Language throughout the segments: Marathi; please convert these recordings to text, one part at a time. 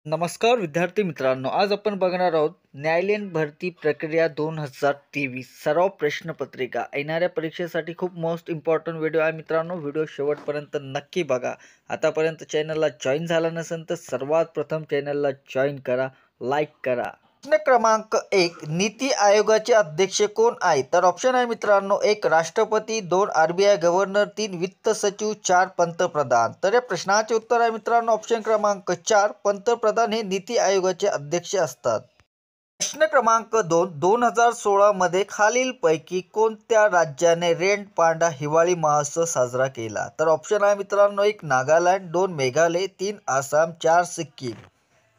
नमस्कार विद्यार्थी मित्रांनो, आज आपण बघणार आहोत न्यायालयीन भरती प्रक्रिया 2023 सराव प्रश्नपत्रिका. येणाऱ्या परीक्षेसाठी खूप मोस्ट इम्पॉर्टंट व्हिडिओ आहे मित्रांनो. व्हिडिओ शेवटपर्यंत नक्की बघा. आतापर्यंत चॅनलला जॉईन झाला नसेल तर सर्वात प्रथम चॅनलला जॉईन करा, लाईक करा. प्रश्न क्रमांक 1, नीती आयोगाचे अध्यक्ष कोण आहे? तर ऑप्शन आहे मित्रांनो, 1 राष्ट्रपती, 2 RBI गव्हर्नर, 3 वित्त सचिव, 4 पंतप्रधान. तर या प्रश्नाचे उत्तर आहे मित्रांनो ऑप्शन क्रमांक 4, पंतप्रधान हे नीती आयोगाचे अध्यक्ष असतात. प्रश्न क्रमांक 2, 2016 मध्ये खालीलपैकी कोणत्या राज्याने रेड पांडा हिवाळी महोत्सव साजरा केला? तर ऑप्शन आहे मित्रांनो, 1 नागालँड, 2 मेघालय, 3 आसाम, 4 सिक्कीम.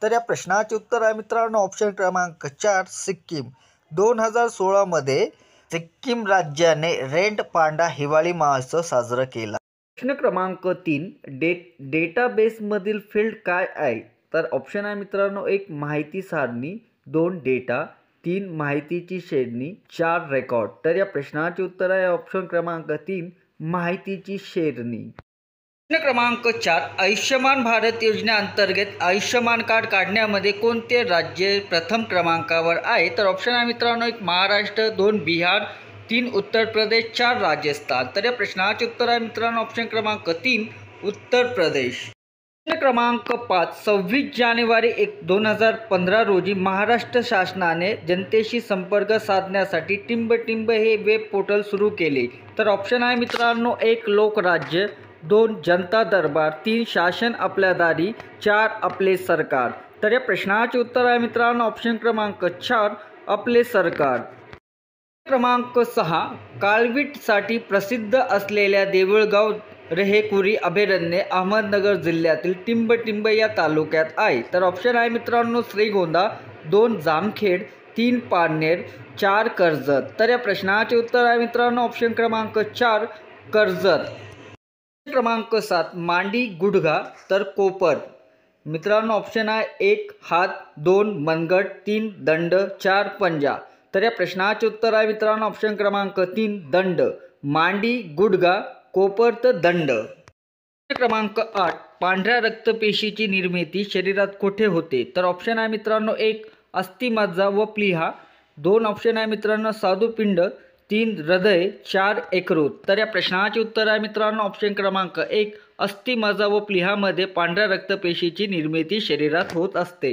तर या प्रश्नाचे उत्तर आहे मित्रांनो ऑप्शन क्रमांक 4 सिक्कीम. 2016 मध्ये सिक्कीम राज्याने रेड पांडा हिवाळी महोत्सव साजरा केला. प्रश्न क्रमांक 3, डेटाबेसमधील फील्ड काय आहे? तर ऑप्शन आहे मित्रांनो, 1 माहिती सारणी, 2 डेटा, 3 माहितीची श्रेणी, 4 रेकॉर्ड. तर या प्रश्नाचे उत्तर आहे ऑप्शन क्रमांक 3 माहितीची श्रेणी. प्रश्न क्रमांक 4, आयुष्यमान भारत योजनेअंतर्गत आयुष्यमान कार्ड काढण्यामध्ये कोणते राज्य प्रथम क्रमांकावर आहे? तर ऑप्शन आहे मित्रांनो, 1 महाराष्ट्र, 2 बिहार, 3 उत्तर प्रदेश, 4 राजस्थान. तर या प्रश्नाचे उत्तर आहे मित्रांनो ऑप्शन क्रमांक 3 उत्तर प्रदेश. प्रश्न क्रमांक 5, 26 जानेवारी 2015 रोजी महाराष्ट्र शासनाने जनतेशी संपर्क साधण्यासाठी टिंब हे वेब पोर्टल सुरू केले. तर ऑप्शन आहे मित्रांनो, 1 लोकराज्य, 2 जनता दरबार, 3 शासन आपल्या दारी, 4 आपले सरकार. तर या प्रश्नाचे उत्तर आहे मित्रांनो ऑप्शन क्रमांक 4 आपले सरकार. क्रमांक 6, काळवीटसाठी प्रसिद्ध असलेल्या देऊळगाव रेहेकुरी अभयारण्य अहमदनगर जिल्ह्यातील टिंब या तालुक्यात आहे. तर ऑप्शन आहे मित्रांनो, श्रीगोंदा, 2 जामखेड, 3 पारनेर, 4 कर्जत. तर या प्रश्नाचे उत्तर आहे मित्रांनो ऑप्शन क्रमांक 4 कर्जत. क्रमांक 7, मांडी गुडघा तर कोपर. मित्रांनो ऑप्शन आहे 1 हात, 2 मनगट, 3 दंड, 4 पंजा. तर या प्रश्नाचे उत्तर आहे मित्रांनो ऑप्शन क्रमांक 3 दंड. मांडी, गुडघा, कोपर तर दंड. क्रमांक 8, पांढऱ्या रक्तपेशीची निर्मिती शरीरात कुठे होते? तर ऑप्शन आहे मित्रांनो, 1 अस्थिमज्जा व प्लीहा, 2 ऑप्शन आहे मित्रांनो स्वादुपिंड, 3 हृदय, 4 यकृत. तर या प्रश्नाचे उत्तर आहे मित्रांनो ऑप्शन क्रमांक 1 अस्थिमज्जा व प्लीहामध्ये पांढऱ्या रक्तपेशीची निर्मिती शरीरात होत असते.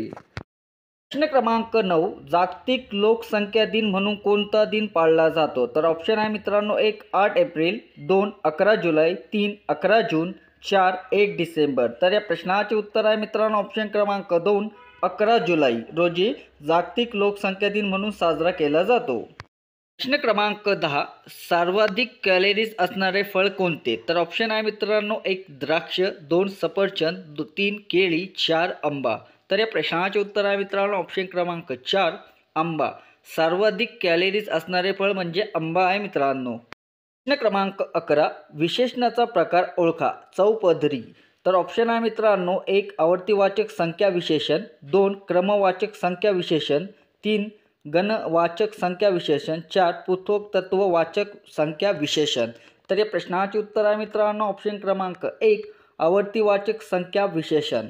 प्रश्न क्रमांक 9, जागतिक लोकसंख्या दिन म्हणून कोणता दिन पाळला जातो? तर ऑप्शन आहे मित्रांनो, 1 8 एप्रिल, 2 11 जुलै, 3 11 जून, 4 1 डिसेंबर. तर या प्रश्नाचे उत्तर आहे मित्रांनो ऑप्शन क्रमांक 2 11 जुलै रोजी जागतिक लोकसंख्या दिन म्हणून साजरा केला जातो. प्रश्न क्रमांक 10, सर्वाधिक कॅलरीज असणारे फळ कोणते? तर ऑप्शन आहे मित्रांनो, 1 द्राक्ष, 2 सफरचंद, 3 केळी, 4 आंबा. तर या प्रश्नाचे उत्तर आहे मित्रांनो ऑप्शन क्रमांक 4 आंबा. सर्वाधिक कॅलरीज असणारे फळ म्हणजे आंबा आहे मित्रांनो. प्रश्न क्रमांक 11, विशेषणाचा प्रकार ओळखा. चौपदरी. तर ऑप्शन आहे मित्रांनो, 1 आवर्तीवाचक संख्या विशेषण, 2 क्रमवाचक संख्या विशेषण, 3 गणवाचक संख्या विशेषण, 4 पृथक्तत्ववाचक संख्या विशेषण. तर या प्रश्नाचे उत्तर आहे मित्रांनो ऑप्शन क्रमांक 1 आवर्तीवाचक संख्या विशेषण.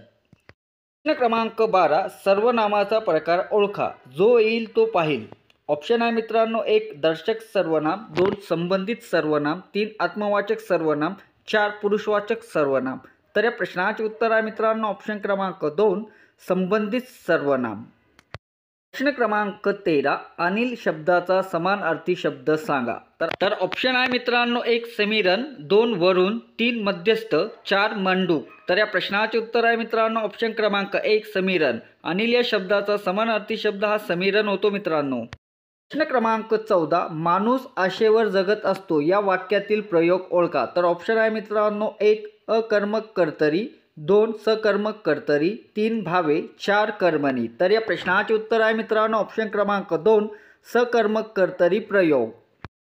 प्रश्न क्रमांक 12, सर्वनामाचा प्रकार ओळखा. जो येईल तो पाहिल. ऑप्शन आहे मित्रांनो, 1 दर्शक सर्वनाम, 2 संबंधित सर्वनाम, 3 आत्मवाचक सर्वनाम, 4 पुरुषवाचक सर्वनाम. तर या प्रश्नाचे उत्तर आहे मित्रांनो ऑप्शन क्रमांक 2 संबंधित सर्वनाम. प्रश्न क्रमांक 13, अनिल शब्दाचा समानार्थी शब्द सांगा. तर ऑप्शन आहे मित्रांनो, 1 समीरण, 2 वरून, 3 मध्यस्थ, 4 मंडूक. तर या प्रश्नाचे उत्तर आहे मित्रांनो ऑप्शन क्रमांक 1 समीरण. अनिल या शब्दाचा समानार्थी शब्द हा समीरण होतो मित्रांनो. प्रश्न क्रमांक 14, माणूस आशेवर जगत असतो या वाक्यातील प्रयोग ओळखा. तर ऑप्शन आहे मित्रांनो, 1 अकर्मक कर्तरी, 2 सकर्मक कर्तरी, 3 भावे, 4 कर्मणी. तर या प्रश्नाचे उत्तर आहे मित्रांनो ऑप्शन क्रमांक 2 सकर्मक कर्तरी प्रयोग.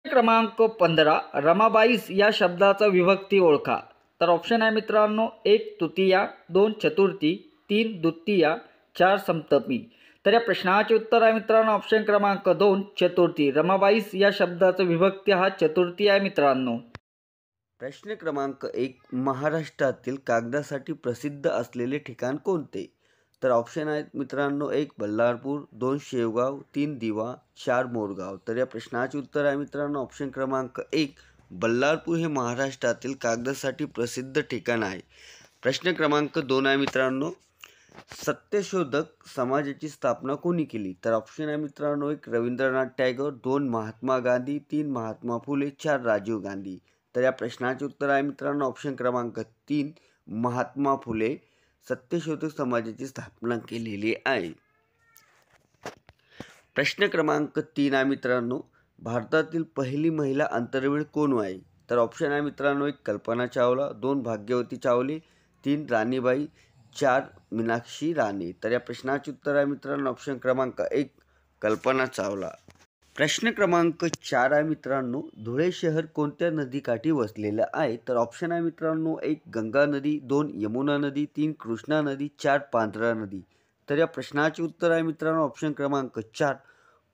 क्रमांक 15, रमाबाईस या शब्दाचा विभक्ती ओळखा. तर ऑप्शन आहे मित्रांनो, 1 तृतीया, 2 चतुर्थी, 3 द्वितीया, 4 सप्तमी. तर या प्रश्नाचे उत्तर आहे मित्रांनो ऑप्शन क्रमांक 2 चतुर्थी. रमाबाईस या शब्दाचा विभक्ती हा चतुर्थी आहे मित्रांनो. प्रश्न क्रमांक 1, महाराष्ट्रातील कागदासाठी प्रसिद्ध असलेले ठिकाण कोणते? तर ऑप्शन आहेत मित्रांनो, 1 बल्लारपूर, 2 शेवगाव, 3 दिवा, 4 मोरगाव. तर या प्रश्नाचे उत्तर आहे मित्रांनो ऑप्शन क्रमांक 1 बल्लारपूर हे महाराष्ट्रातील कागदासाठी प्रसिद्ध ठिकाण आहे. प्रश्न क्रमांक 2 आहे मित्रांनो, सत्यशोधक समाजाची स्थापना कोणी केली? तर ऑप्शन आहे मित्रांनो, 1 रवींद्रनाथ टागोर, 2 महात्मा गांधी, 3 महात्मा फुले, 4 राजीव गांधी. तर या प्रश्नाचे उत्तर आहे मित्रांनो ऑप्शन क्रमांक 3 महात्मा फुले सत्यशोधक समाजाची स्थापना केलेली आहे. प्रश्न क्रमांक 3 आहे मित्रांनो, भारतातील पहिली महिला अंतराळवीर कोण आहे? तर ऑप्शन आहे मित्रांनो, 1 कल्पना चावला, 2 भाग्यवती चावले, 3 राणीबाई, 4 मीनाक्षी राणे. तर या प्रश्नाचे उत्तर आहे मित्रांनो ऑप्शन क्रमांक 1 कल्पना चावला. प्रश्न क्रमांक 4 आहे मित्रांनो, धुळे शहर कोणत्या नदीकाठी वसलेलं आहे? तर ऑप्शन आहे मित्रांनो, 1 गंगा नदी, 2 यमुना नदी, 3 कृष्णा नदी, 4 पांझरा नदी. तर या प्रश्नाचे उत्तर आहे मित्रांनो ऑप्शन क्रमांक 4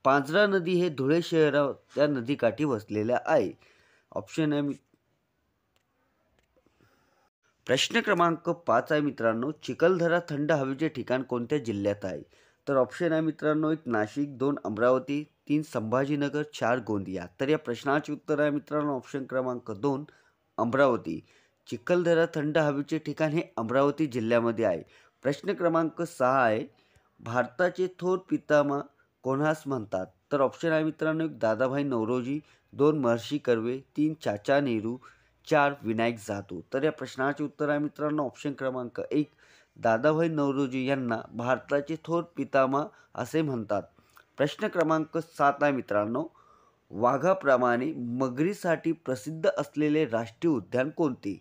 पांझरा नदी हे धुळे शहराच्या नदीकाठी वसलेल्या आहे. ऑप्शन आहे प्रश्न क्रमांक 5 आहे मित्रांनो, चिखलदरा थंड हवेचे ठिकाण कोणत्या जिल्ह्यात आहे? तर ऑप्शन आहे मित्रांनो, 1 नाशिक, 2 अमरावती, 3 संभाजीनगर, 4 गोंदिया. तर या प्रश्नाचे उत्तर आहे मित्रांनो ऑप्शन क्रमांक 2 अमरावती. चिखलदरा थंड हवेचे ठिकाण हे अमरावती जिल्ह्यामध्ये आहे. प्रश्न क्रमांक 6 आहे, भारताचे थोर पितामह कोणास म्हणतात? तर ऑप्शन आहे मित्रांनो, 1 दादाभाई नौरोजी, 2 महर्षी कर्वे, 3 चाचा नेहरू, 4 विनायक जाधव. तर या प्रश्नाचे उत्तर आहे मित्रांनो ऑप्शन क्रमांक 1 दादाभाई नौरोजी यांना भारताचे थोर पितामह असे म्हणतात. प्रश्न क्रमांक 7 आहे मित्रांनो, वाघाप्रमाणे मगरीसाठी प्रसिद्ध असलेले राष्ट्रीय उद्यान कोणते?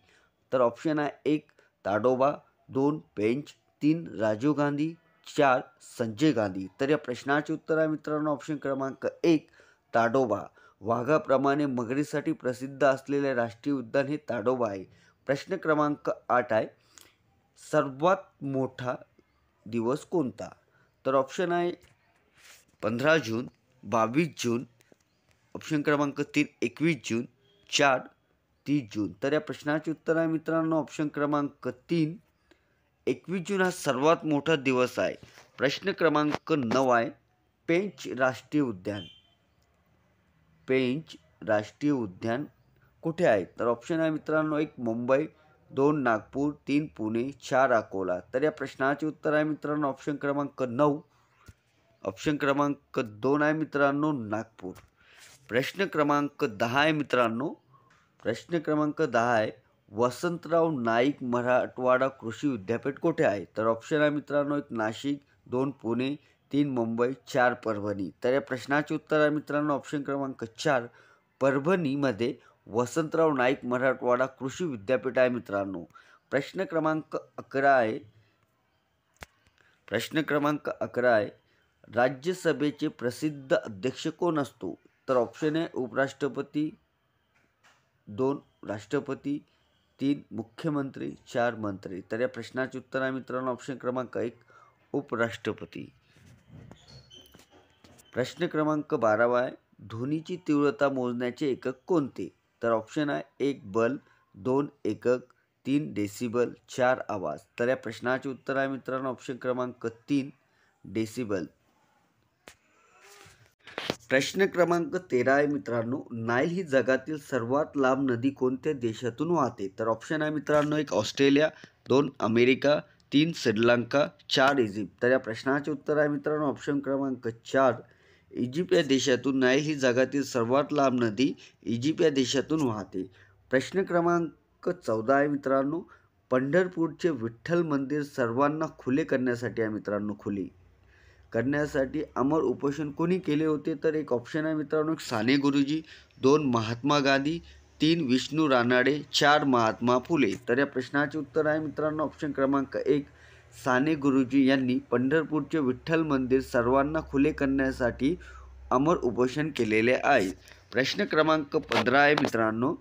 तर ऑप्शन आहे 1 ताडोबा, 2 पेंच, 3 राजीव गांधी, 4 संजय गांधी. तर या प्रश्नाचे उत्तर आहे मित्रांनो ऑप्शन क्रमांक 1 ताडोबा. वाघाप्रमाणे मगरीसाठी प्रसिद्ध असलेले राष्ट्रीय उद्यान हे ताडोबा आहे. प्रश्न क्रमांक 8 आहे, सर्वात मोठा दिवस कोणता? तर ऑप्शन आहे 15 जून, 22 जून, ऑप्शन क्रमांक 3 21 जून, 4 30 जून. तर या प्रश्नाचे उत्तर आहे मित्रांनो ऑप्शन क्रमांक 3 21 जून हा सर्वात मोठा दिवस आहे. प्रश्न क्रमांक 9 आहे, पेंच राष्ट्रीय उद्यान. पेंच राष्ट्रीय उद्यान कुठे आहे? तर ऑप्शन आहे मित्रांनो, 1 मुंबई, 2 नागपूर, 3 पुणे, 4 अकोला. तर या प्रश्नाचे उत्तर आहे मित्रांनो ऑप्शन क्रमांक 9 ऑप्शन क्रमांक 2 आहे मित्रांनो नागपूर. प्रश्न क्रमांक 10 आहे मित्रांनो, प्रश्न क्रमांक 10 आहे, वसंतराव नाईक मराठवाडा कृषी विद्यापीठ कुठे आहे? तर ऑप्शन आहे मित्रांनो, 1 नाशिक, 2 पुणे, 3 मुंबई, 4 परभणी. तर या प्रश्नाचे उत्तर आहे मित्रांनो ऑप्शन क्रमांक 4 परभणीमध्ये वसंतराव नाईक मराठवाडा कृषी विद्यापीठ आहे मित्रांनो. प्रश्न क्रमांक 11 आहे, प्रश्न क्रमांक 11 आहे, राज्यसभेचे प्रसिद्ध अध्यक्ष कोण असतो? तर ऑप्शन आहे उपराष्ट्रपती, 2 राष्ट्रपती, 3 मुख्यमंत्री, 4 मंत्री. तर या प्रश्नाचे उत्तर आहे मित्रांनो ऑप्शन क्रमांक 1 उपराष्ट्रपती. प्रश्न क्रमांक 12 आहे, ध्वनीची तीव्रता मोजण्याचे एकक कोणते? तर ऑप्शन आहे 1 बल, 2 एकक, 3 डेसिबल, 4 आवाज. तर या प्रश्नाचे उत्तर आहे मित्रांनो ऑप्शन क्रमांक 3 डेसिबल. प्रश्न क्रमांक 13 आहे मित्रांनो, नाईल ही जगातील सर्वात लांब नदी कोणत्या देशातून वाहते? तर ऑप्शन आहे मित्रांनो, 1 ऑस्ट्रेलिया, 2 अमेरिका, 3 श्रीलंका, 4 इजिप्त. तर या प्रश्नाचे उत्तर आहे मित्रांनो ऑप्शन क्रमांक 4 इजिप्त या देशातून नाईल ही जगातील सर्वात लांब नदी इजिप्त या देशातून वाहते. प्रश्न क्रमांक 14 आहे मित्रांनो, पंढरपूरचे विठ्ठल मंदिर सर्वांना खुले करण्यासाठी आहे मित्रांनो, खुले करण्यासाठी अमर उपोषण कोणी केले होते? तर एक ऑप्शन आहे मित्रांनो, 1 साने गुरुजी, 2 महात्मा गांधी, 3 विष्णू रानडे, 4 महात्मा फुले. तर या प्रश्नाचे उत्तर आहे मित्रांनो ऑप्शन क्रमांक 1 साने गुरुजी यांनी पंढरपूरचे विठ्ठल मंदिर सर्वांना खुले करण्यासाठी अमर उपोषण केलेले आहे. प्रश्न क्रमांक 15 आहे मित्रांनो,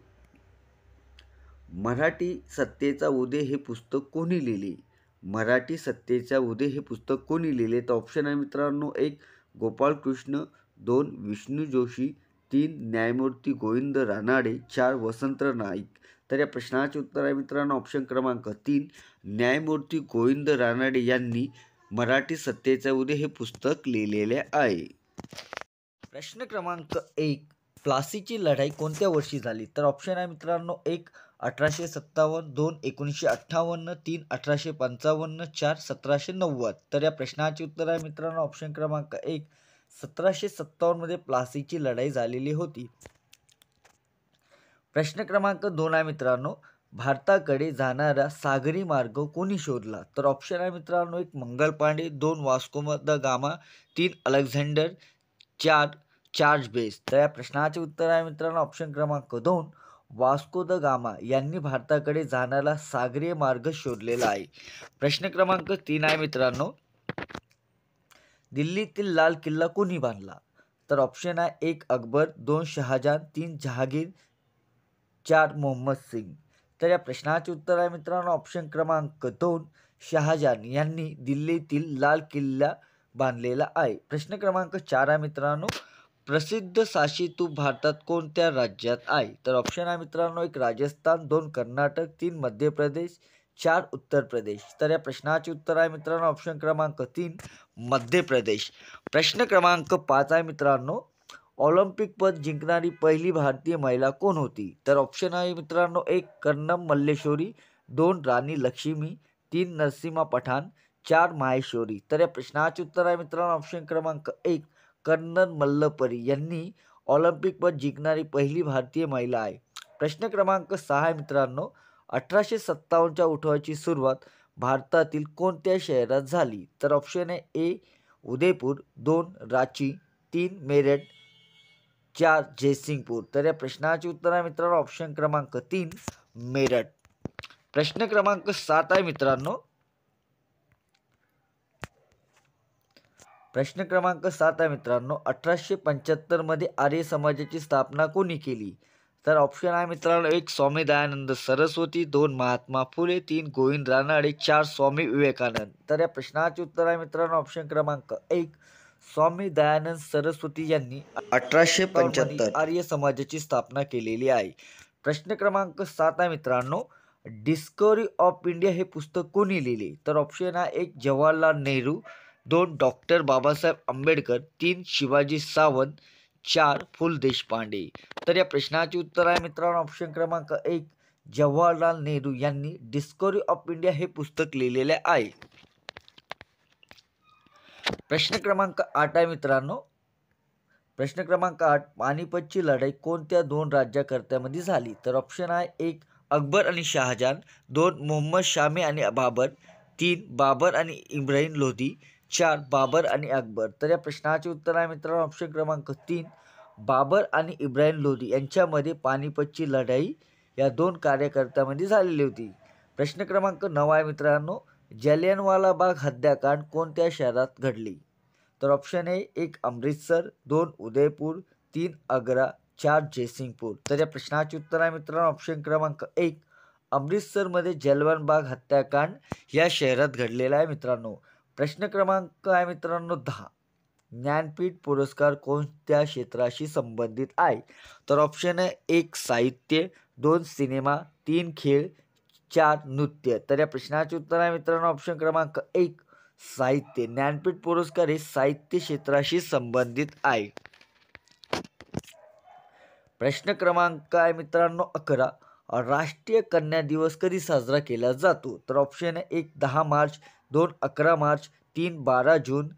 मराठी सत्तेचा उदय हे पुस्तक कोणी लिहिले? मराठी सत्तेचा उदय हे पुस्तक कोणी लिहिले? तर ऑप्शन आहे मित्रांनो, 1 गोपाळकृष्ण, 2 विष्णू जोशी, 3 न्यायमूर्ती गोविंद रानडे, 4 वसंतराव नाईक. तर या प्रश्नाचे उत्तर आहे मित्रांनो ऑप्शन क्रमांक 3 न्यायमूर्ती गोविंद रानडे यांनी मराठी सत्तेचा उदय हे पुस्तक लिहिलेले आहे. प्रश्न क्रमांक 1, प्लासीची लढाई कोणत्या वर्षी झाली? तर ऑप्शन आहे मित्रांनो 1 1857, 2 1958, 3 1855, 4 1790. तर या प्रश्नाचे उत्तर आहे मित्रांनो ऑप्शन क्रमांक 1 1757 मध्ये प्लासीची लढाई झालेली होती. प्रश्न क्रमांक 2 आहे मित्रांनो, भारताकडे जाणारा सागरी मार्ग कोणी शोधला? तर ऑप्शन आहे मित्रांनो 1 Mangal Pandey, 2 Vasco da Gama, 3 Alexander, 4 Charles बेस. तर या प्रश्नाचे उत्तर आहे मित्रांनो ऑप्शन क्रमांक 2 वास्को द गामा यांनी भारताकडे जाणारा सागरी मार्ग शोधलेला आहे. प्रश्न क्रमांक 3 आहे मित्रांनो, दिल्लीतील लाल किल्ला कोणी बांधला? तर ऑप्शन आहे 1 अकबर, 2 शहाजहान, 3 जहागीर, 4 मोहम्मद सिंग. तर या प्रश्नाचे उत्तर आहे मित्रांनो ऑप्शन क्रमांक 2 शहाजहान यांनी दिल्लीतील लाल किल्ला बांधलेला आहे. प्रश्न क्रमांक 4 आहे मित्रांनो, प्रसिद्ध साशी तूप भारतात कोणत्या राज्यात आहे? तर ऑप्शन आहे मित्रांनो 1 राजस्थान, 2 कर्नाटक, 3 मध्य प्रदेश, 4 उत्तर प्रदेश. तर या प्रश्नाचे उत्तर आहे मित्रांनो ऑप्शन क्रमांक 3 मध्य प्रदेश. प्रश्न क्रमांक 5 आहे मित्रांनो, ऑलिम्पिक पद जिंकणारी पहिली भारतीय महिला कोण होती? तर ऑप्शन आहे मित्रांनो 1 कर्णम मल्लेश्वरी, 2 राणी लक्ष्मी, 3 नरसिम्हा पठाण, 4 माहेश्वरी. तर या प्रश्नाचे उत्तर आहे मित्रांनो ऑप्शन क्रमांक 1 कर्नल मल्लपरी यांनी ऑलिम्पिक पद जिंकणारी पहिली भारतीय महिला आहे. प्रश्न क्रमांक 6 आहे मित्रांनो, 1857च्या उठावाची सुरुवात भारतातील कोणत्या शहरात झाली? तर ऑप्शन आहे ए उदयपूर, 2 रांची, 3 मेरठ, 4 जयसिंगपूर. तर या प्रश्नाचे उत्तर आहे मित्रांनो ऑप्शन क्रमांक 3 मेरठ. प्रश्न क्रमांक 7 आहे मित्रांनो, प्रश्न क्रमांक 7 आहे मित्रांनो, 1875 मध्ये आर्य समाजाची स्थापना कोणी केली? तर ऑप्शन आहे मित्रांनो 1 स्वामी दयानंद सरस्वती, 2 महात्मा फुले, 3 गोविंद रानडे, 4 स्वामी विवेकानंद. तर या प्रश्नाचे उत्तर आहे मित्रांनो ऑप्शन क्रमांक 1 स्वामी दयानंद सरस्वती यांनी 1875. आर्य समाजाची स्थापना केलेली आहे. प्रश्न क्रमांक 7 आहे मित्रांनो, डिस्कवरी ऑफ इंडिया हे पुस्तक कोणी लिहिले? तर ऑप्शन आहे 1 जवाहरलाल नेहरू, 2 डॉक्टर बाबासाहेब आंबेडकर, 3 शिवाजी सावंत, 4 फुल देशपांडे. तर या प्रश्नाचे उत्तर आहे मित्रांनो ऑप्शन क्रमांक 1 जवाहरलाल नेहरू यांनी डिस्कवरी ऑफ इंडिया हे पुस्तक लिहिलेले आहे. प्रश्न क्रमांक 8 आहे मित्रांनो, प्रश्न क्रमांक 8 पानिपतची लढाई कोणत्या 2 राज्यकर्त्यामध्ये झाली? तर ऑप्शन आहे 1 अकबर आणि शहाजहान, 2 मोहम्मद शामी आणि बाबर, 3 बाबर आणि इब्राहिम लोधी, 4 बाबर आणि अकबर. तर या प्रश्नाचे उत्तर आहे मित्रांनो ऑप्शन क्रमांक 3 बाबर आणि इब्राहिम लोधी यांच्यामध्ये पानिपतची लढाई या 2 कार्यकर्त्यामध्ये झालेली होती. प्रश्न क्रमांक 9 आहे मित्रांनो, जालियनवाला बाग हत्याकांड कोणत्या शहरात घडली? तर ऑप्शन आहे 1 अमृतसर, 2 उदयपूर, 3 आग्रा, 4 जयसिंगपूर. तर या प्रश्नाचे उत्तर आहे मित्रांनो ऑप्शन क्रमांक 1 अमृतसरमध्ये जालियनवाला बाग हत्याकांड या शहरात घडलेला आहे मित्रांनो. प्रश्न क्रमांक आहे मित्रांनो 10, ज्ञानपीठ पुरस्कार कोणत्या क्षेत्राशी संबंधित आहे? तर ऑप्शन आहे 1 साहित्य, 2 सिनेमा, 3 खेळ, 4 नृत्य. तर या प्रश्नाचे उत्तर आहे मित्रांनो ऑप्शन क्रमांक 1 साहित्य. ज्ञानपीठ पुरस्कार हे साहित्य क्षेत्राशी संबंधित आहे. प्रश्न क्रमांक आहे मित्रांनो 11, राष्ट्रीय कन्या दिवस कधी साजरा केला जातो? तर ऑप्शन आहे 1 10 मार्च, 2 11 मार्च, 3 12 जून,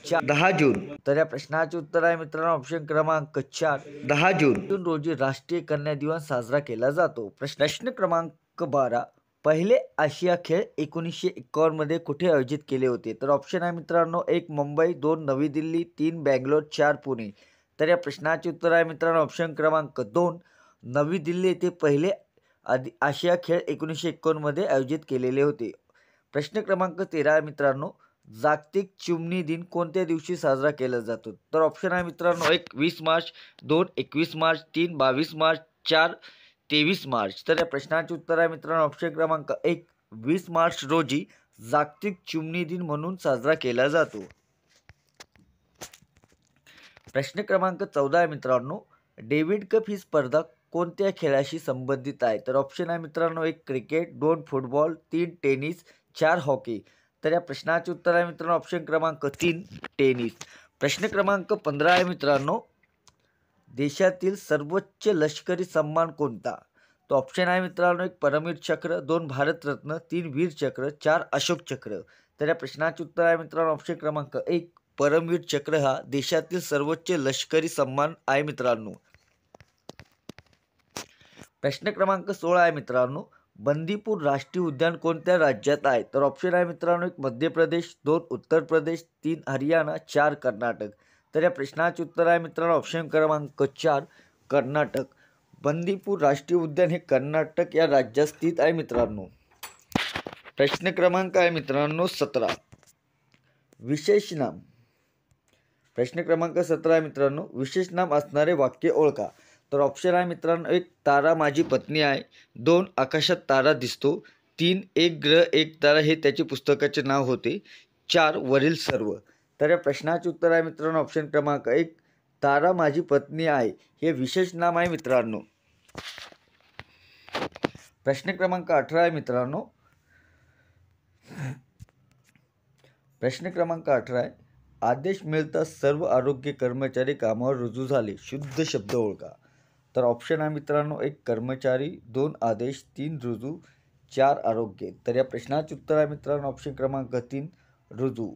4 10 जून. तर या प्रश्नाचे उत्तर आहे मित्रांनो ऑप्शन क्रमांक 4 10 जून रोजी राष्ट्रीय कन्या दिवस साजरा केला जातो. प्रश्न क्रमांक 12, पहिले आशिया खेळ 1951 मध्ये कुठे आयोजित केले होते? तर ऑप्शन आहे मित्रांनो 1 मुंबई, 2 नवी दिल्ली, 3 बँगलोर, 4 पुणे. तर या प्रश्नाचे उत्तर आहे मित्रांनो ऑप्शन क्रमांक 2 नवी दिल्ली येथे पहिले आशिया खेळ 1951 मध्ये आयोजित केलेले होते. प्रश्न क्रमांक 13 आहे मित्रांनो, जागतिक चिमणी दिन कोणत्या दिवशी साजरा केला जातो? तर ऑप्शन आहे मित्रांनो 1 20 मार्च, 2 21 मार्च, 3 22 मार्च, 4 23 मार्च. तर या प्रश्नाचे उत्तर आहे मित्रांनो ऑप्शन क्रमांक 1 20 मार्च रोजी जागतिक चिमणी दिन म्हणून साजरा केला जातो. प्रश्न क्रमांक 14 आहे मित्रांनो, डेव्हिड कप ही स्पर्धा कोणत्या खेळाशी संबंधित आहे? तर ऑप्शन आहे मित्रांनो 1 क्रिकेट, 2 फुटबॉल, 3 टेनिस, 4 हॉकी. तर या प्रश्नाचे उत्तर आहे मित्रांनो ऑप्शन क्रमांक 3 टेनिस. प्रश्न क्रमांक 15 आहे मित्रांनो, देशातील सर्वोच्च लष्करी सन्मान कोणता? तो ऑप्शन आहे मित्रांनो 1 परमवीर चक्र, 2 भारतरत्न, 3 वीर चक्र, 4 अशोक चक्र. तर या प्रश्नाचे उत्तर आहे मित्रांनो ऑप्शन क्रमांक 1 परमवीर चक्र हा देशातील सर्वोच्च लष्करी सन्मान आहे मित्रांनो. प्रश्न क्रमांक 16 आहे मित्रांनो, बंदीपूर राष्ट्रीय उद्यान कोणत्या राज्यात आहे? तर ऑप्शन आहे मित्रांनो 1 मध्य प्रदेश, 2 उत्तर प्रदेश, 3 हरियाणा, 4 कर्नाटक. तर या प्रश्नाचे उत्तर आहे मित्रांनो ऑप्शन क्रमांक 4 कर्नाटक. बंदीपूर राष्ट्रीय उद्यान हे कर्नाटक या राज्यात स्थित आहे मित्रांनो. प्रश्न क्रमांक आहे मित्रांनो 17 विशेष नाम. प्रश्न क्रमांक 17 आहे मित्रांनो, विशेष नाम असणारे वाक्य ओळखा. तर ऑप्शन आहे मित्रांनो 1 तारा माझी पत्नी आहे, 2 आकाशात तारा दिसतो, 3 एक ग्रह एक तारा हे त्याचे पुस्तकाचे नाव होते, 4 वरील सर्व. तर या प्रश्नाचे उत्तर आहे मित्रांनो ऑप्शन क्रमांक 1 तारा माझी पत्नी आहे हे विशेष नाम आहे मित्रांनो. प्रश्न क्रमांक 18 आहे मित्रांनो, प्रश्न क्रमांक 18 आहे, आदेश मिळताच सर्व आरोग्य कर्मचारी कामावर रुजू झाले, शुद्ध शब्द ओळखा. तर ऑप्शन आहे मित्रांनो 1 कर्मचारी, 2 आदेश, 3 रुजू, 4 आरोग्य. तर या प्रश्नाचे उत्तर आहे मित्रांनो ऑप्शन क्रमांक 3 रुजू.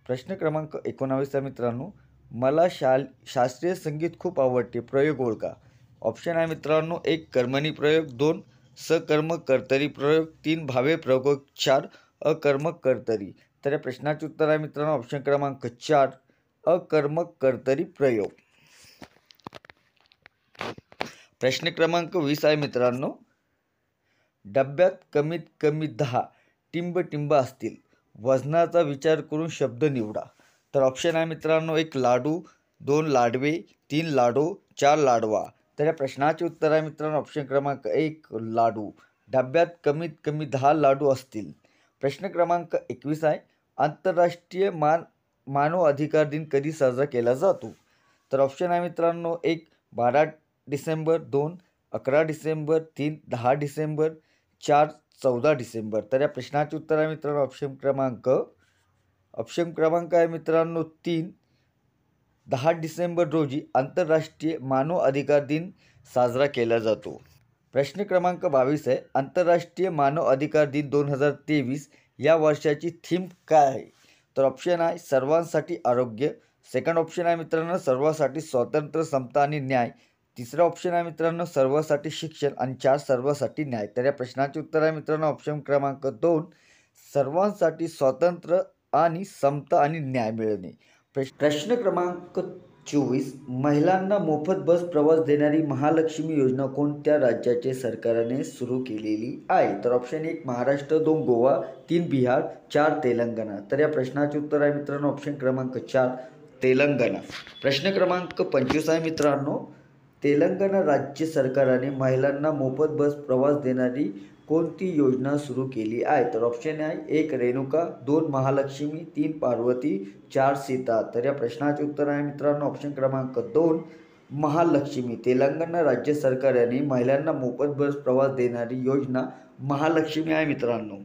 प्रश्न क्रमांक 19 आहे मित्रांनो, मला शास्त्रीय संगीत खूप आवडते, प्रयोग ओळखा. ऑप्शन आहे मित्रांनो 1 कर्मणी प्रयोग, 2 सकर्मक कर्तरी प्रयोग, 3 भावे प्रयोग, 4 अकर्मक कर्तरी. तर या प्रश्नाचे उत्तर आहे मित्रांनो ऑप्शन क्रमांक 4 अकर्मक कर्तरी प्रयोग. प्रश्न क्रमांक 20 आहे मित्रांनो, डब्यात कमीत कमी 10 टिंब असतील, वजनाचा विचार करून शब्द निवडा. तर ऑप्शन आहे मित्रांनो 1 लाडू, 2 लाडवे, 3 लाडू, 4 लाडवा. तर या प्रश्नाचे उत्तर आहे मित्रांनो ऑप्शन क्रमांक 1 लाडू. डब्यात कमीत कमी 10 लाडू असतील. प्रश्न क्रमांक 21 आहे, आंतरराष्ट्रीय मानव अधिकार दिन कधी साजरा केला जातो? तर ऑप्शन आहे मित्रांनो 1 12 डिसेंबर, 2 11 डिसेंबर, 3 10 डिसेंबर, 4 14 डिसेंबर. तर या प्रश्नाचे उत्तर आहे मित्रांनो ऑप्शन क्रमांक आहे मित्रांनो 3 10 डिसेंबर रोजी आंतरराष्ट्रीय मानव अधिकार दिन साजरा केला जातो. प्रश्न क्रमांक 22 आहे, आंतरराष्ट्रीय मानव अधिकार दिन 2023 या वर्षाची थीम काय आहे? तर ऑप्शन आहे सर्वांसाठी आरोग्य, सेकंड ऑप्शन आहे मित्रांनो सर्वांसाठी स्वातंत्र्य, समता आणि न्याय, तिसरा ऑप्शन आहे मित्रांनो सर्वांसाठी शिक्षण आणि 4 सर्वांसाठी न्याय. तर या प्रश्नाचे उत्तर आहे मित्रांनो ऑप्शन क्रमांक 2 सर्वांसाठी स्वातंत्र्य आणि समता आणि न्याय मिळणे. प्रश्न क्रमांक 24 महिलांना मोफत बस प्रवास देणारी महालक्ष्मी योजना कोणत्या राज्याचे सरकारने सुरू केलेली आहे? तर ऑप्शन 1 महाराष्ट्र, 2 गोवा, 3 बिहार, 4 तेलंगणा. तर या प्रश्नाचे उत्तर आहे मित्रांनो ऑप्शन क्रमांक 4 तेलंगणा. प्रश्न क्रमांक 25 आहे मित्रांनो, तेलंगणा राज्य सरकारने महिलांना मोफत बस प्रवास देणारी कोणती योजना सुरू केली आहे? तर ऑप्शन आहे 1 रेणुका, 2 महालक्ष्मी, 3 पार्वती, 4 सीता. तर या प्रश्नाचे उत्तर आहे मित्रांनो ऑप्शन क्रमांक 2 महालक्ष्मी. तेलंगणा राज्य सरकारने महिलांना मोफत बस प्रवास देणारी योजना महालक्ष्मी आहे मित्रांनो.